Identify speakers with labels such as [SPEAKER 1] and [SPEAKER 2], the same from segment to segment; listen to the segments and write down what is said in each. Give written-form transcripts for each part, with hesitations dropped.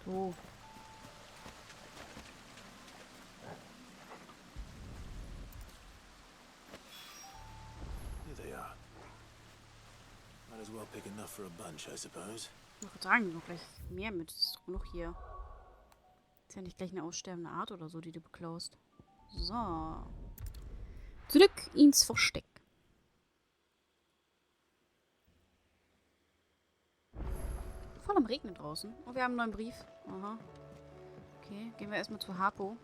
[SPEAKER 1] Du.
[SPEAKER 2] Here they are. Might as well pick enough for a bunch, I suppose.
[SPEAKER 1] Ich würde sagen, noch gleich mehr mit. Ist doch genug hier. Ist ja nicht gleich eine aussterbende Art oder so, die du beklaust. So. Zurück ins Versteck. Voll am Regnen draußen. Oh, wir haben einen neuen Brief. Aha. Okay, gehen wir erstmal zu Harpo.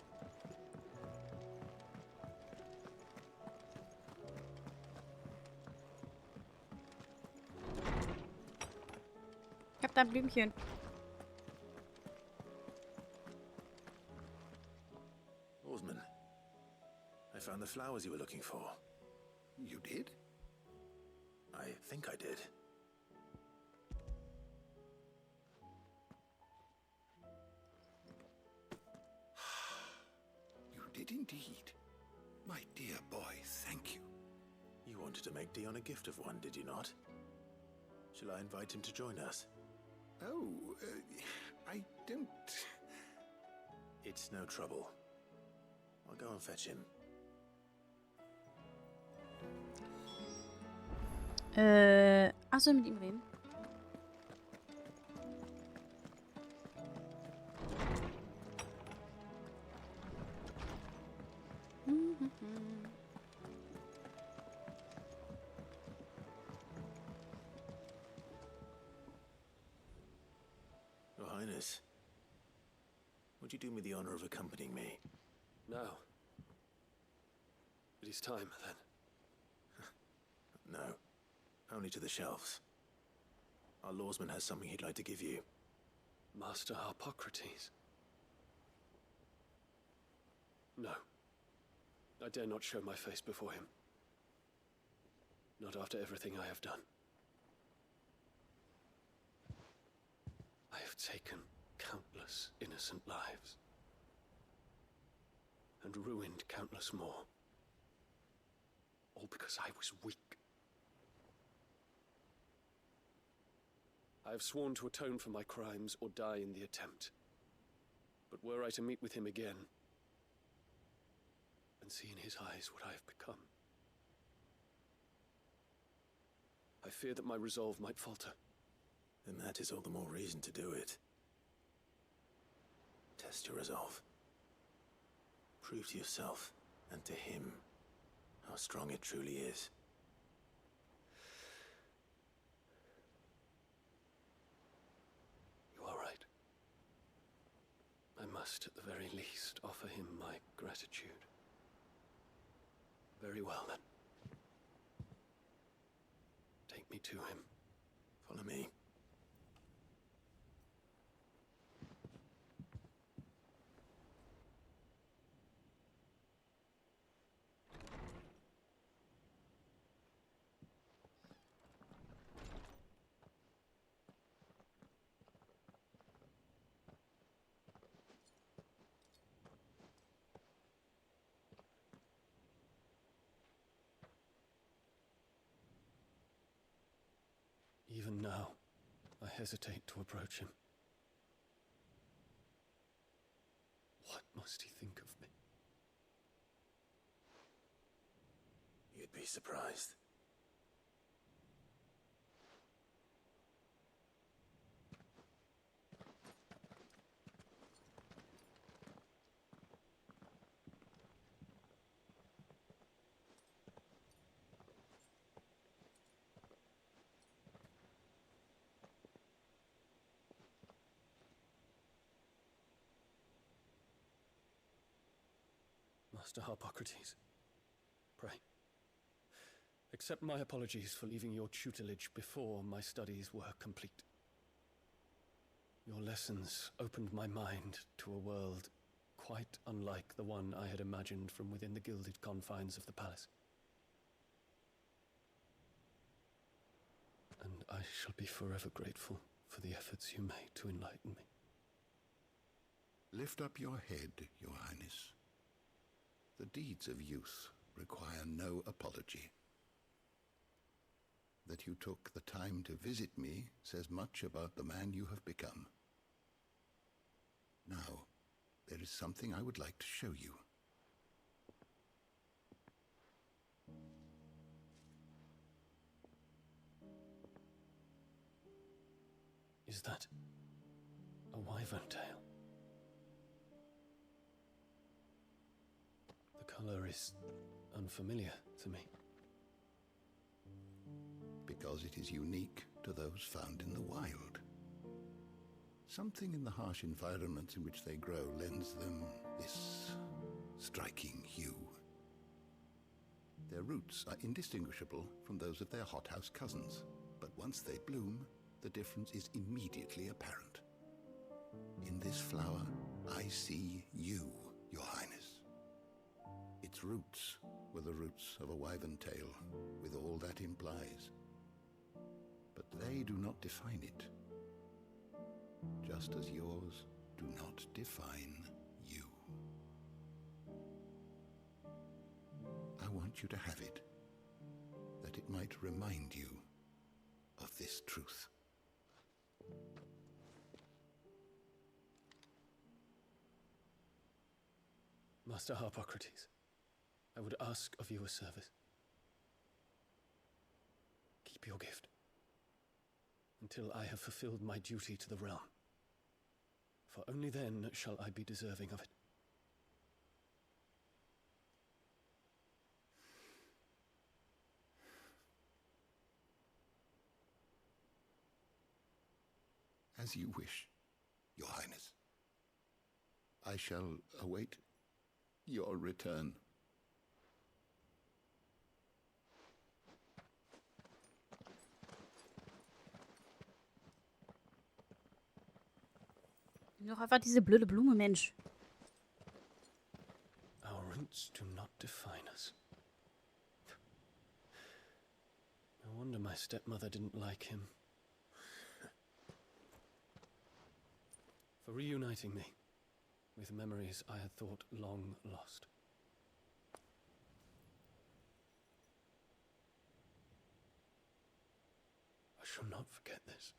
[SPEAKER 1] Ich hab da ein Blümchen.
[SPEAKER 2] Oarsman, I found the flowers you were looking for.
[SPEAKER 3] You did?
[SPEAKER 2] I think I did.
[SPEAKER 3] You did indeed. My dear boy, thank you.
[SPEAKER 2] You wanted to make Dion a gift of one, did you not? Shall I invite him to join us?
[SPEAKER 3] Oh, I don't...
[SPEAKER 2] It's no trouble. I'll go and fetch him.
[SPEAKER 1] Achso, mit ihm reden.
[SPEAKER 2] Your Highness, would you do me the honor of accompanying me?
[SPEAKER 4] Now. It is time, then.
[SPEAKER 2] No, only to the shelves. Our lawsman has something he'd like to give you.
[SPEAKER 4] Master Harpocrates. No. I dare not show my face before him. Not after everything I have done. I have taken countless innocent lives. And ruined countless more. All because I was weak. I have sworn to atone for my crimes or die in the attempt. But were I to meet with him again, and see in his eyes what I have become, I fear that my resolve might falter.
[SPEAKER 2] Then that is all the more reason to do it. Test your resolve. Prove to yourself and to him how strong it truly is.
[SPEAKER 4] You are right. I must, at the very least, offer him my gratitude. Very well, then. Take me to him.
[SPEAKER 2] Follow me.
[SPEAKER 4] Even now, I hesitate to approach him. What must he think of me?
[SPEAKER 2] You'd be surprised.
[SPEAKER 4] Master Harpocrates, pray, accept my apologies for leaving your tutelage before my studies were complete. Your lessons opened my mind to a world quite unlike the one I had imagined from within the gilded confines of the palace. And I shall be forever grateful for the efforts you made to enlighten me.
[SPEAKER 3] Lift up your head, Your Highness. The deeds of youth require no apology. That you took the time to visit me says much about the man you have become. is something I would like to show you.
[SPEAKER 4] Is that a wyvern tail? The color is unfamiliar to me.
[SPEAKER 3] Because it is unique to those found in the wild. Something in the harsh environments in which they grow lends them this striking hue. Their roots are indistinguishable from those of their hothouse cousins, but once they bloom, the difference is immediately apparent. In this flower, I see you, Your Highness. Its roots were the roots of a wyvern tail, with all that implies. But they do not define it, just as yours do not define you. I want you to have it, that it might remind you of this truth.
[SPEAKER 4] Master Harpocrates, I would ask of you a service. Keep your gift until I have fulfilled my duty to the realm, for only then shall I be deserving of it.
[SPEAKER 3] As you wish, Your Highness. I shall await your return.
[SPEAKER 1] Noch einfach diese blöde Blume, Mensch.
[SPEAKER 4] Our roots do not define us. No wonder my stepmother didn't like him. For reuniting me with memories I had thought long lost. I shall not forget this.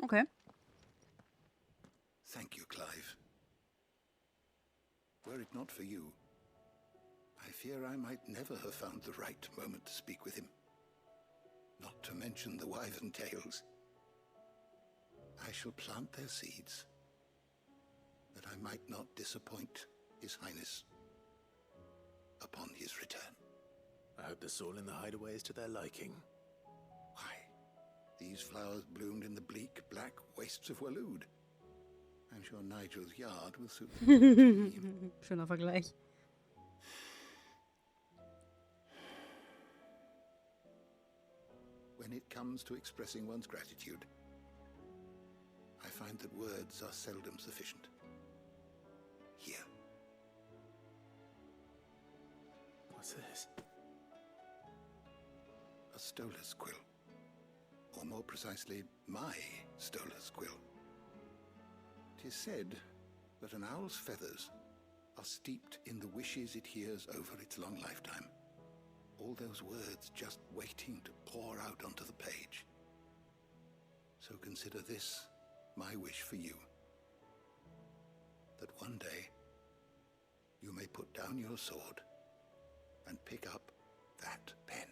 [SPEAKER 1] Okay.
[SPEAKER 3] Thank you, Clive. Were it not for you, I fear I might never have found the right moment to speak with him. Not to mention the wyvern tales. I shall plant their seeds, that I might not disappoint His Highness upon his return.
[SPEAKER 2] I hope the soil in the hideaway is to their liking.
[SPEAKER 3] Why, these flowers bloomed in the bleak, black wastes of Waloed. I'm sure Nigel's yard will suit them to a team.
[SPEAKER 1] Schöner Vergleich.
[SPEAKER 3] When it comes to expressing one's gratitude, I find that words are seldom sufficient. Here.
[SPEAKER 2] What's this?
[SPEAKER 3] A stolas quill. Or more precisely, my stolas quill. 'Tis said that an owl's feathers are steeped in the wishes it hears over its long lifetime. All those words just waiting to pour out onto the page. So consider this my wish for you. That one day you may put down your sword and pick up that pen.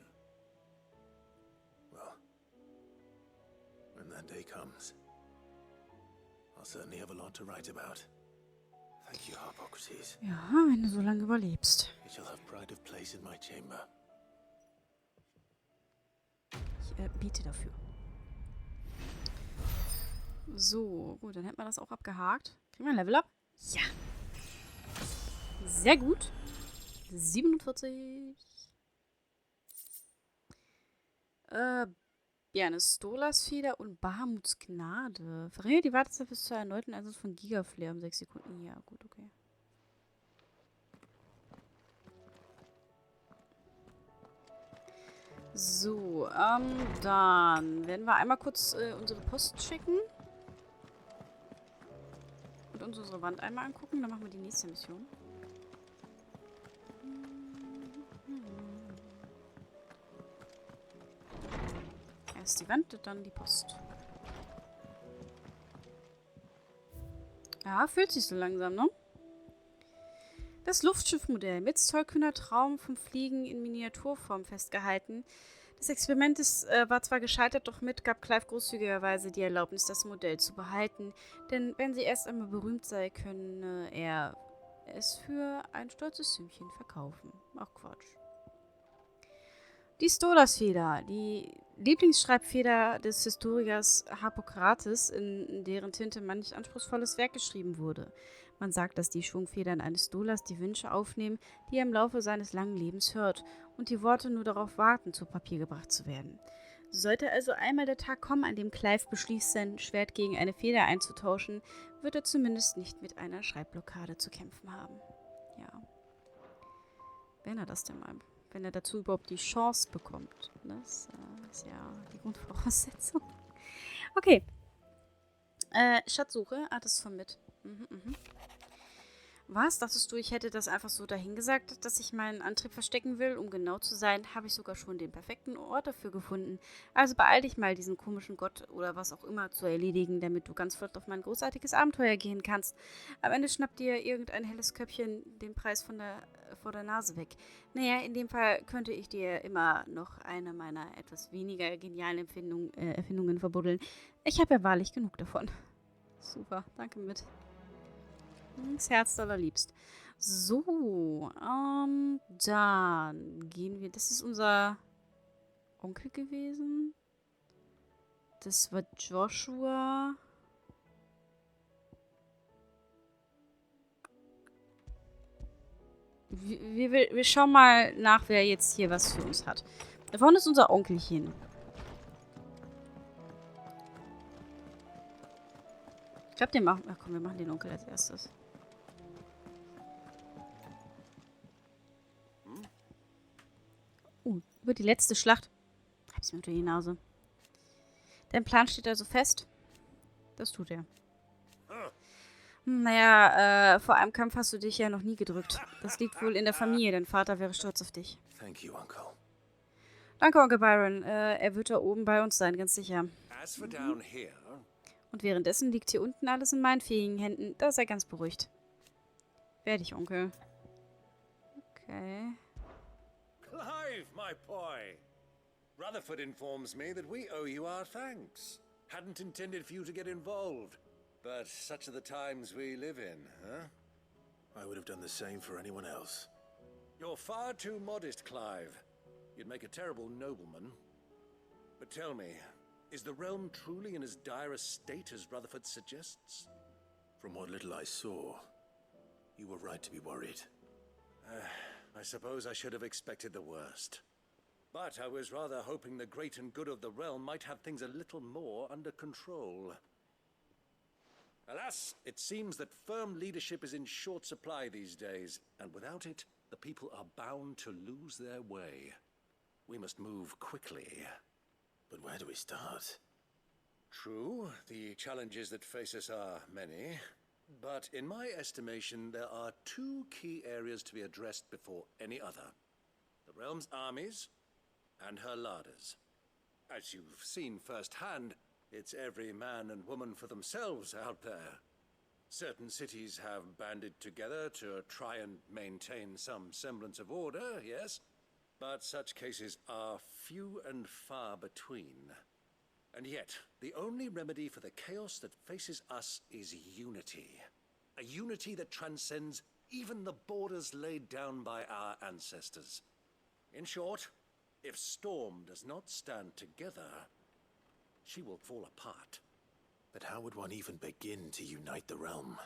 [SPEAKER 2] Well, when that day comes, I'll certainly have a lot to write about. Thank you, Harpocrates.
[SPEAKER 1] Ja, wenn du so lange überlebst.
[SPEAKER 2] You shall have pride of place in my chamber.
[SPEAKER 1] Ich biete dafür. So, gut, dann hätten wir das auch abgehakt. Kriegen wir ein Level Up? Ja. Sehr gut. 47. Ja, eine Stolasfeder und Bahamuts Gnade. Verringert die Wartezeit bis zur erneuten Einsatz von Gigaflair um 6 Sekunden. Ja, gut, okay. So, dann werden wir einmal kurz unsere Post checken. Und uns unsere Wand einmal angucken, dann machen wir die nächste Mission. Erst die Wand, dann die Post. Ja, fühlt sich so langsam, ne? Das Luftschiffmodell mit tollkühner Traum vom Fliegen in Miniaturform festgehalten. Das Experiment war zwar gescheitert, doch Mit gab Clive großzügigerweise die Erlaubnis, das Modell zu behalten. Denn wenn sie erst einmal berühmt sei, könne er es für ein stolzes Sümmchen verkaufen. Ach Quatsch. Die Stolasfeder, die Lieblingsschreibfeder des Historikers Harpokrates, in deren Tinte manch anspruchsvolles Werk geschrieben wurde. Man sagt, dass die Schwungfedern eines Stolas die Wünsche aufnehmen, die er im Laufe seines langen Lebens hört, und die Worte nur darauf warten, zu Papier gebracht zu werden. Sollte also einmal der Tag kommen, an dem Clive beschließt, sein Schwert gegen eine Feder einzutauschen, wird er zumindest nicht mit einer Schreibblockade zu kämpfen haben. Ja. Wenn er das denn mal, wenn er dazu überhaupt die Chance bekommt. Das ist ja die Grundvoraussetzung. Okay. Schatzsuche. Ah, das ist von Mit. Was? Dachtest du, ich hätte das einfach so dahingesagt, dass ich meinen Antrieb verstecken will? Um genau zu sein, habe ich sogar schon den perfekten Ort dafür gefunden. Also beeil dich mal, diesen komischen Gott oder was auch immer zu erledigen, damit du ganz flott auf mein großartiges Abenteuer gehen kannst. Am Ende schnappt dir irgendein helles Köpfchen den Preis vor der Nase weg. Naja, in dem Fall könnte ich dir immer noch eine meiner etwas weniger genialen Erfindungen verbuddeln. Ich habe ja wahrlich genug davon. Super, danke Mit. Das Herz allerliebst. So, dann gehen wir. Das ist unser Onkel gewesen. Das war Joshua. Wir schauen mal nach, wer jetzt hier was für uns hat. Da vorne ist unser Onkelchen. Ich glaube, den machen. Ach komm, wir machen den Onkel als erstes. Über die letzte Schlacht. Hab's mir unter die Nase. Dein Plan steht also fest. Das tut er. Naja, vor einem Kampf hast du dich ja noch nie gedrückt. Das liegt wohl in der Familie. Dein Vater wäre stolz auf dich.
[SPEAKER 2] Thank you, Uncle.
[SPEAKER 1] Danke, Onkel Byron. Er wird da oben bei uns sein, ganz sicher.
[SPEAKER 2] As for down here,
[SPEAKER 1] Und währenddessen liegt hier unten alles in meinen fähigen Händen. Da sei ganz beruhigt. Werde ich, Onkel. Okay.
[SPEAKER 2] Clive, my boy. Rutherford informs me that we owe you our thanks. Hadn't intended for you to get involved, but such are the times we live in, huh? I would have done the same for anyone else. You're far too modest, Clive. You'd make a terrible nobleman. But tell me, is the realm truly in as dire a state as Rutherford suggests? From what little I saw, you were right to be worried. I suppose I should have expected the worst. But I was rather hoping the great and good of the realm might have things a little more under control. Alas, it seems that firm leadership is in short supply these days, and without it, the people are bound to lose their way. We must move quickly. But where do we start? True, the challenges that face us are many. But in my estimation, there are two key areas to be addressed before any other. The realm's armies and her larders. As you've seen firsthand, it's every man and woman for themselves out there. Certain cities have banded together to try and maintain some semblance of order, yes? But such cases are few and far between. And yet, the only remedy for the chaos that faces us is unity. A unity that transcends even the borders laid down by our ancestors. In short, if Storm does not stand together, she will fall apart. But how would one even begin to unite the realm?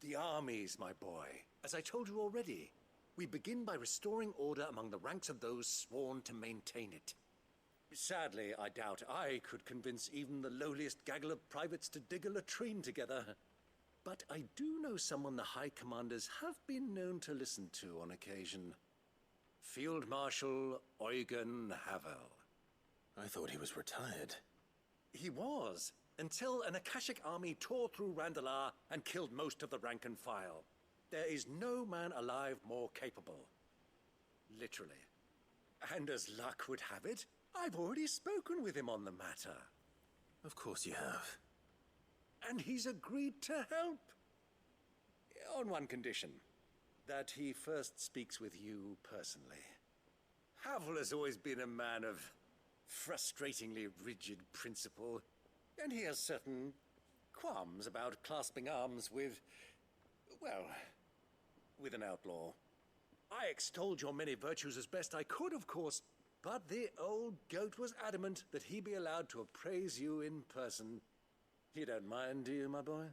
[SPEAKER 2] The armies, my boy. As I told you already, we begin by restoring order among the ranks of those sworn to maintain it. Sadly, I doubt I could convince even the lowliest gaggle of privates to dig a latrine together. But I do know someone the High Commanders have been known to listen to on occasion. Field Marshal Eugen Havel. I thought he was retired. He was, until an Akashic army tore through Randalar and killed most of the rank and file. There is no man alive more capable. Literally. And as luck would have it, I've already spoken with him on the matter.
[SPEAKER 5] Of course you have.
[SPEAKER 2] And he's agreed to help. On one condition. That he first speaks with you personally. Havel has always been a man of frustratingly rigid principle, and he has certain qualms about clasping arms with, well, with an outlaw. I extolled your many virtues as best I could, of course, but the old goat was adamant that he be allowed to appraise you in person. You don't mind, do you, my boy?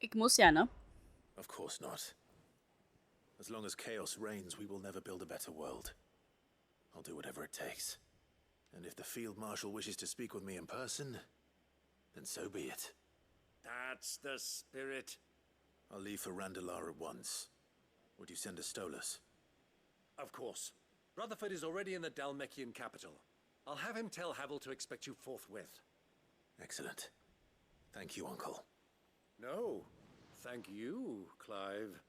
[SPEAKER 1] Ich muss ja, ne?
[SPEAKER 5] Of course not. As long as chaos reigns, we will never build a better world. I'll do whatever it takes. And if the Field Marshal wishes to speak with me in person, then so be it.
[SPEAKER 2] That's the spirit.
[SPEAKER 5] I'll leave for Randalar at once. Would you send a Stolas?
[SPEAKER 2] Of course. Rutherford is already in the Dalmekian capital. I'll have him tell Havel to expect you forthwith.
[SPEAKER 5] Excellent. Thank you, Uncle.
[SPEAKER 2] No, thank you, Clive.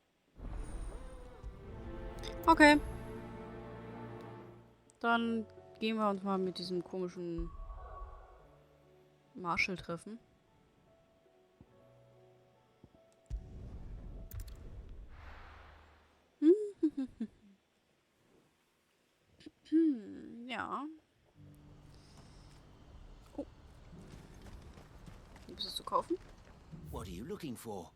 [SPEAKER 1] Okay. Dann gehen wir uns mal mit diesem komischen Marshal treffen. Ja. Oh. Gibt es zu kaufen?
[SPEAKER 6] What are you looking for?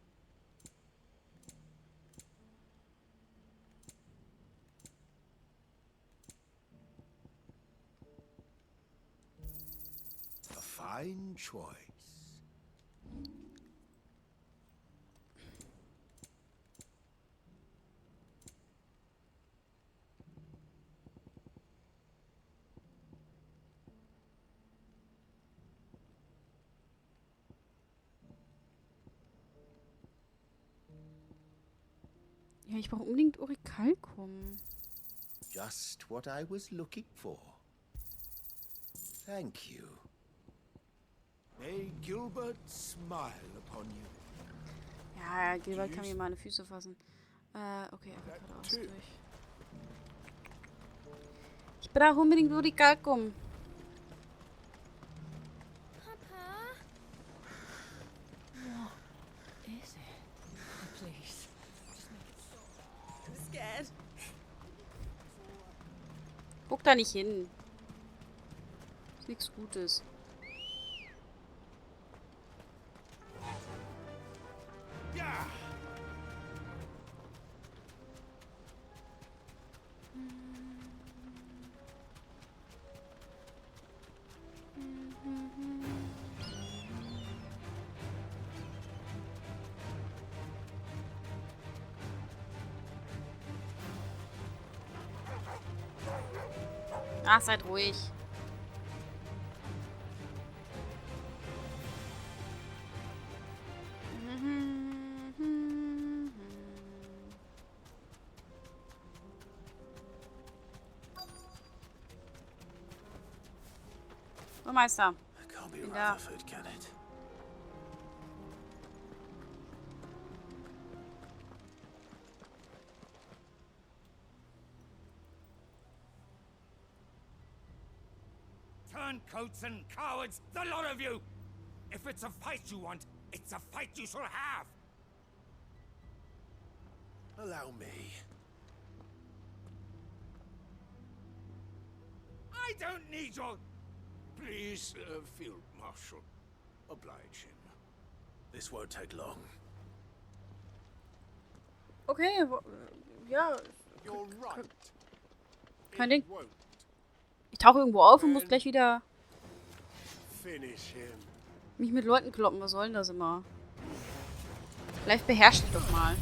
[SPEAKER 3] A fine choice.
[SPEAKER 1] Ja, ich brauche unbedingt Orichalcum.
[SPEAKER 3] Just what I was looking for. Thank you. May Gilbert smile upon you.
[SPEAKER 1] Ja, Gilbert kann mir meine Füße fassen. Okay, einfach geradeaus durch. Ich brauche unbedingt Orichalcum.
[SPEAKER 7] Papa? What is it? Please. I'm scared.
[SPEAKER 1] Guck da nicht hin. Ist nichts Gutes.
[SPEAKER 3] Ja.
[SPEAKER 1] Ach, seid ruhig. So, Meister.
[SPEAKER 5] It can't be
[SPEAKER 1] Ja.
[SPEAKER 5] Rutherford, can it?
[SPEAKER 8] Turncoats and cowards, the lot of you! If it's a fight you want, it's a fight you shall have!
[SPEAKER 5] Allow me.
[SPEAKER 8] I don't need your...
[SPEAKER 3] Please, Field Marshal, oblige him.
[SPEAKER 5] This won't take long.
[SPEAKER 1] Okay, ja.
[SPEAKER 3] You're right.
[SPEAKER 1] Kein Ding.
[SPEAKER 3] It won't
[SPEAKER 1] Ich tauche irgendwo auf und muss gleich wieder
[SPEAKER 3] finish him.
[SPEAKER 1] mich mit Leuten kloppen. Was soll denn das immer? Vielleicht beherrscht dich doch mal.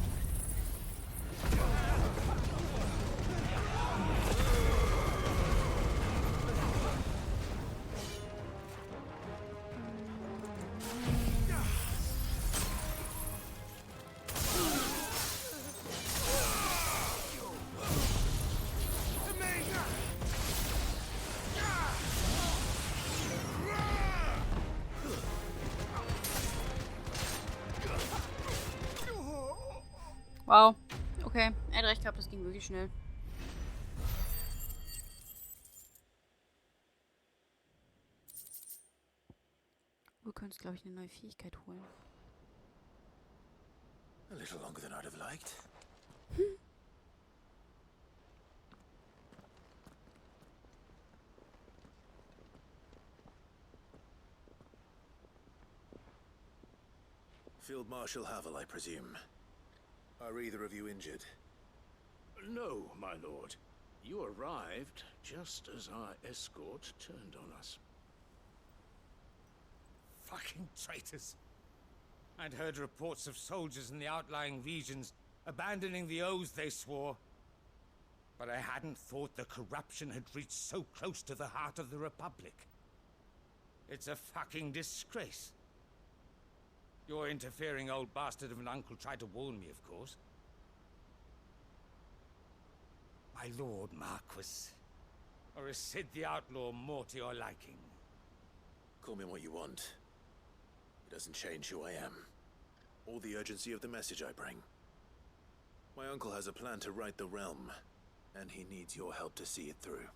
[SPEAKER 1] Wow. Okay, er hat recht gehabt, das ging wirklich schnell. Wir können uns, glaube ich, eine neue Fähigkeit holen.
[SPEAKER 5] A little longer than I'd have liked. Field Marshal Havel, I presume. Are either of you injured?
[SPEAKER 2] No, my lord. You arrived just as our escort turned on us.
[SPEAKER 8] Fucking traitors. I'd heard reports of soldiers in the outlying regions abandoning the oaths they swore. But I hadn't thought the corruption had reached so close to the heart of the Republic. It's a fucking disgrace. Your interfering old bastard of an uncle tried to warn me, of course. My lord Marquis. Or is Sid the Outlaw more to your liking?
[SPEAKER 5] Call me what you want. It doesn't change who I am, or the urgency of the message I bring. My uncle has a plan to right the realm, and he needs your help to see it through.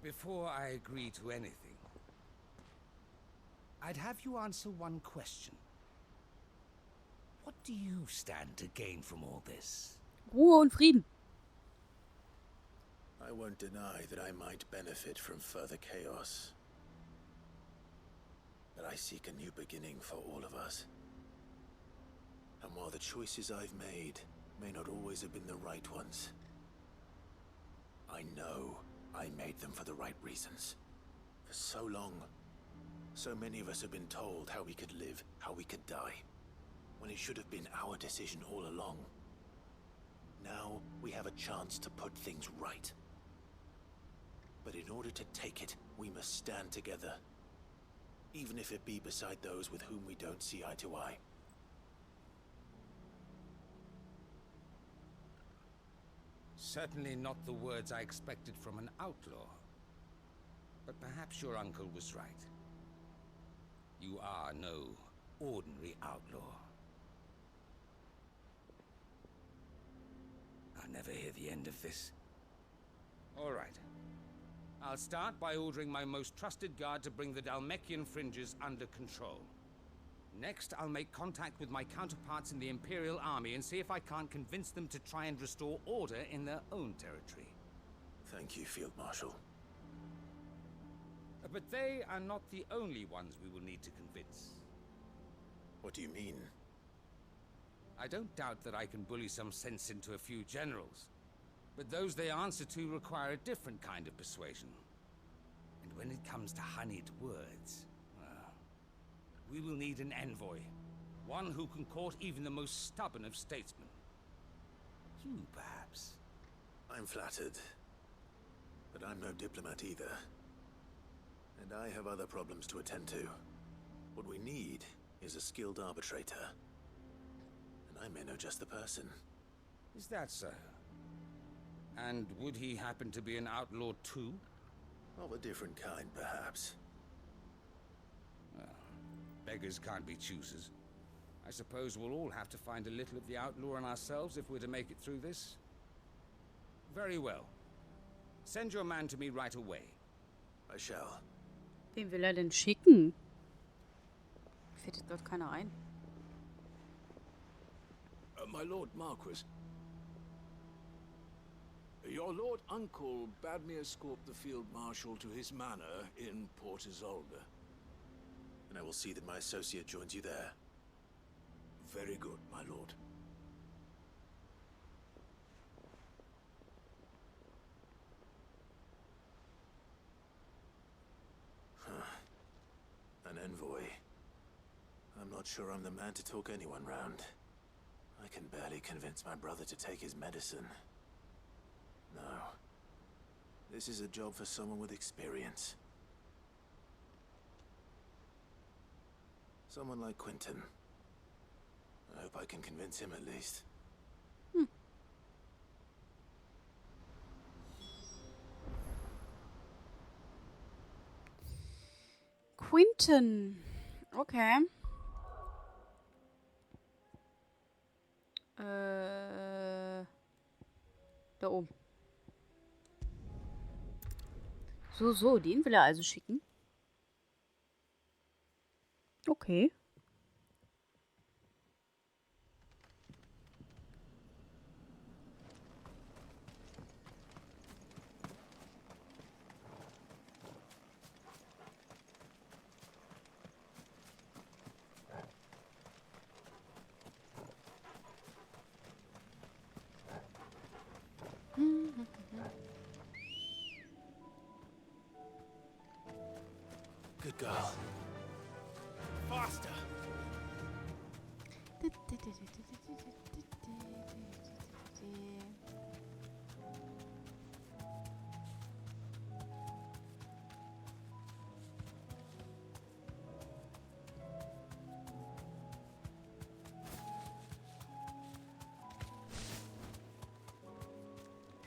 [SPEAKER 8] Before I agree to anything, I'd have you answer one question. What do you stand to gain from all this?
[SPEAKER 1] Ruhe und Frieden.
[SPEAKER 5] I won't deny that I might benefit from further chaos. But I seek a new beginning for all of us. And while the choices I've made may not always have been the right ones, I know I made them for the right reasons. For so long, so many of us have been told how we could live, how we could die, when it should have been our decision all along. Now we have a chance to put things right. But in order to take it, we must stand together. Even if it be beside those with whom we don't see eye to eye.
[SPEAKER 8] Certainly not the words I expected from an outlaw. But perhaps your uncle was right. You are no ordinary outlaw. I'll never hear the end of this. All right. I'll start by ordering my most trusted guard to bring the Dhalmekian fringes under control. Next, I'll make contact with my counterparts in the Imperial Army and see if I can't convince them to try and restore order in their own territory.
[SPEAKER 5] Thank you, Field Marshal.
[SPEAKER 8] But they are not the only ones we will need to convince.
[SPEAKER 5] What do you mean?
[SPEAKER 8] I don't doubt that I can bully some sense into a few generals. But those they answer to require a different kind of persuasion. And when it comes to honeyed words, well, we will need an envoy. One who can court even the most stubborn of statesmen. You, perhaps.
[SPEAKER 5] I'm flattered. But I'm no diplomat either. And I have other problems to attend to. What we need is a skilled arbitrator. And I may know just the person.
[SPEAKER 8] Is that so? And would he happen to be an outlaw too?
[SPEAKER 5] Of a different kind, perhaps.
[SPEAKER 8] Well, beggars can't be choosers. I suppose we'll all have to find a little of the outlaw in ourselves if we're to make it through this. Very well. Send your man to me right away.
[SPEAKER 5] I shall.
[SPEAKER 1] Wen will er denn schicken? Fällt jetzt gerade keiner ein.
[SPEAKER 2] My lord Marquis. Your lord uncle bade me escort the field marshal to his manor in Port Isolde.
[SPEAKER 5] And I will see that my associate joins you there.
[SPEAKER 2] Very good, my lord.
[SPEAKER 5] An envoy. I'm not sure I'm the man to talk anyone round. I can barely convince my brother to take his medicine. No. This is a job for someone with experience. Someone like Quentin. I hope I can convince him at least.
[SPEAKER 1] Quentin. Okay. Da oben. So, den will er also schicken. Okay.
[SPEAKER 5] Good girl. Faster!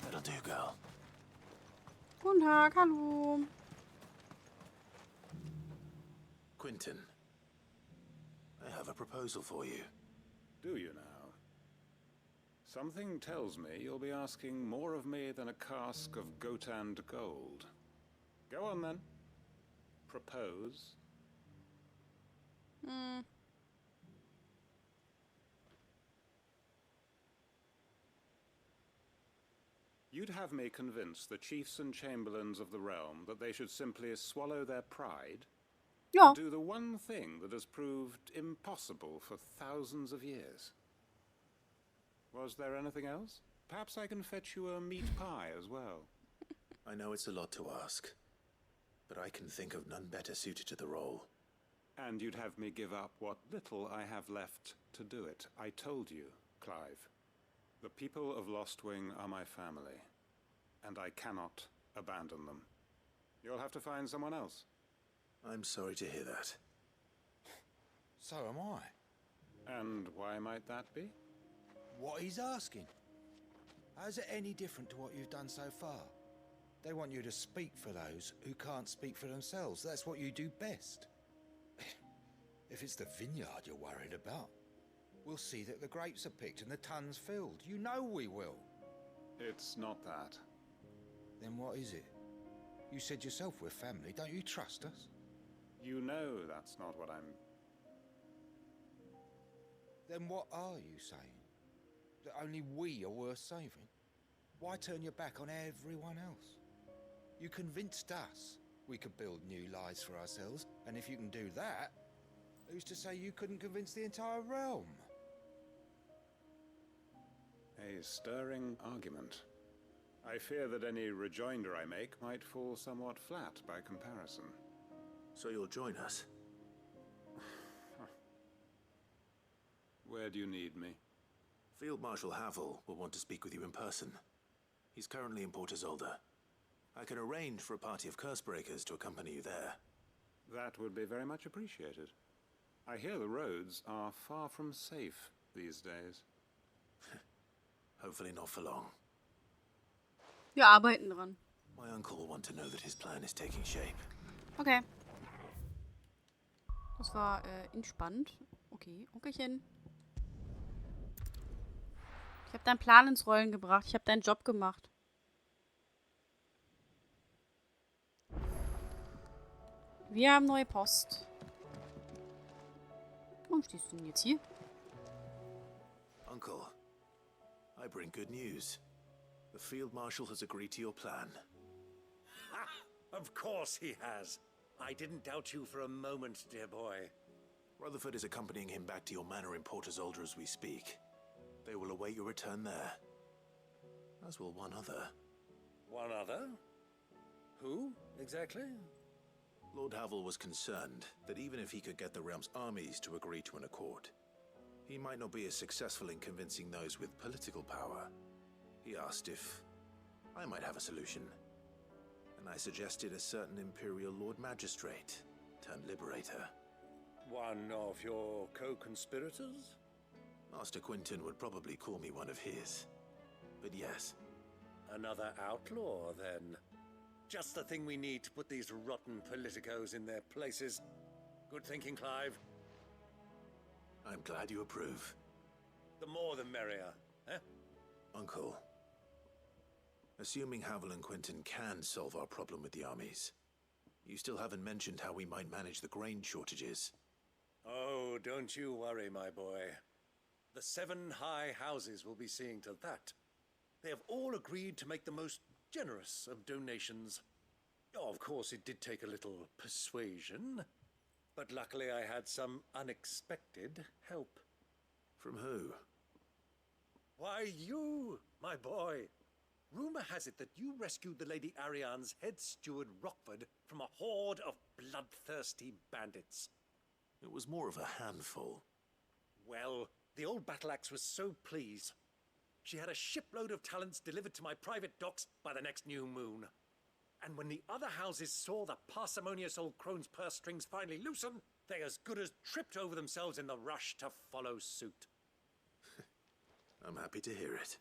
[SPEAKER 5] That'll do, girl.
[SPEAKER 1] Guten Tag, hallo.
[SPEAKER 5] Quentin, I have a proposal for you.
[SPEAKER 9] Do you now? Something tells me you'll be asking more of me than a cask of Gotand gold. Go on then. Propose. You'd have me convince the chiefs and chamberlains of the realm that they should simply swallow their pride
[SPEAKER 1] Ja.
[SPEAKER 9] and do the one thing that has proved impossible for thousands of years. Was there anything else? Perhaps I can fetch you a meat pie as well.
[SPEAKER 5] I know it's a lot to ask, but I can think of none better suited to the role.
[SPEAKER 9] And you'd have me give up what little I have left to do it. I told you, Clive. The people of Lostwing are my family, and I cannot abandon them. You'll have to find someone else.
[SPEAKER 5] I'm sorry to hear that.
[SPEAKER 10] So am I.
[SPEAKER 9] And why might that be?
[SPEAKER 10] What he's asking. How's it any different to what you've done so far? They want you to speak for those who can't speak for themselves. That's what you do best. If it's the vineyard you're worried about, we'll see that the grapes are picked and the tons filled. You know we will.
[SPEAKER 9] It's not that.
[SPEAKER 10] Then what is it? You said yourself we're family. Don't you trust us?
[SPEAKER 9] You know that's not what I'm...
[SPEAKER 10] Then what are you saying? That only we are worth saving? Why turn your back on everyone else? You convinced us we could build new lives for ourselves, and if you can do that, who's to say you couldn't convince the entire realm?
[SPEAKER 9] A stirring argument. I fear that any rejoinder I make might fall somewhat flat by comparison.
[SPEAKER 5] So you'll join us?
[SPEAKER 9] Where do you need me?
[SPEAKER 5] Field Marshal Havel will want to speak with you in person. He's currently in Port Isolde. I can arrange for a party of Cursebreakers to accompany you there.
[SPEAKER 9] That would be very much appreciated. I hear the roads are far from safe these days.
[SPEAKER 5] Hopefully not for long.
[SPEAKER 1] Wir arbeiten dran.
[SPEAKER 5] My uncle will want to know that his plan is taking shape.
[SPEAKER 1] Okay. Das war entspannt. Okay, Onkelchen. Ich habe deinen Plan ins Rollen gebracht. Ich habe deinen Job gemacht. Wir haben neue Post. Warum stehst du denn jetzt hier?
[SPEAKER 5] Uncle, I bring good news. The Field Marshal has agreed to your plan.
[SPEAKER 2] Ha! Of course he has. I didn't doubt you for a moment, dear boy.
[SPEAKER 5] Rutherford is accompanying him back to your manor in Port Isolde as we speak. They will await your return there. As will one other.
[SPEAKER 2] One other? Who, exactly?
[SPEAKER 5] Lord Havel was concerned that even if he could get the realm's armies to agree to an accord, he might not be as successful in convincing those with political power. He asked if I might have a solution, and I suggested a certain Imperial Lord Magistrate turned Liberator.
[SPEAKER 2] One of your co-conspirators?
[SPEAKER 5] Master Quentin would probably call me one of his. But yes.
[SPEAKER 2] Another outlaw, then. Just the thing we need to put these rotten politicos in their places. Good thinking, Clive.
[SPEAKER 5] I'm glad you approve.
[SPEAKER 2] The more the merrier, eh?
[SPEAKER 5] Uncle, Assuming Havel and Quentin can solve our problem with the armies, you still haven't mentioned how we might manage the grain shortages.
[SPEAKER 2] Oh, don't you worry, my boy. The 7 high houses will be seeing to that. They have all agreed to make the most generous of donations. Oh, of course, it did take a little persuasion, but luckily I had some unexpected help.
[SPEAKER 5] From who?
[SPEAKER 2] Why, you, my boy. Rumor has it that you rescued the Lady Ariane's head steward Rockford from a horde of bloodthirsty bandits.
[SPEAKER 5] It was more of a handful.
[SPEAKER 2] Well, the old battle axe was so pleased. She had a shipload of talents delivered to my private docks by the next new moon. And when the other houses saw the parsimonious old crone's purse strings finally loosen, they as good as tripped over themselves in the rush to follow suit.
[SPEAKER 5] I'm happy to hear it.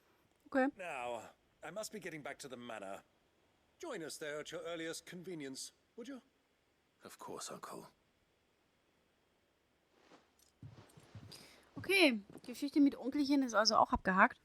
[SPEAKER 1] Okay.
[SPEAKER 2] Now, I must be getting back to the manor. Join us there at your earliest convenience, would you?
[SPEAKER 5] Of course, Uncle.
[SPEAKER 1] Okay, Geschichte mit Onkelchen ist also auch abgehakt.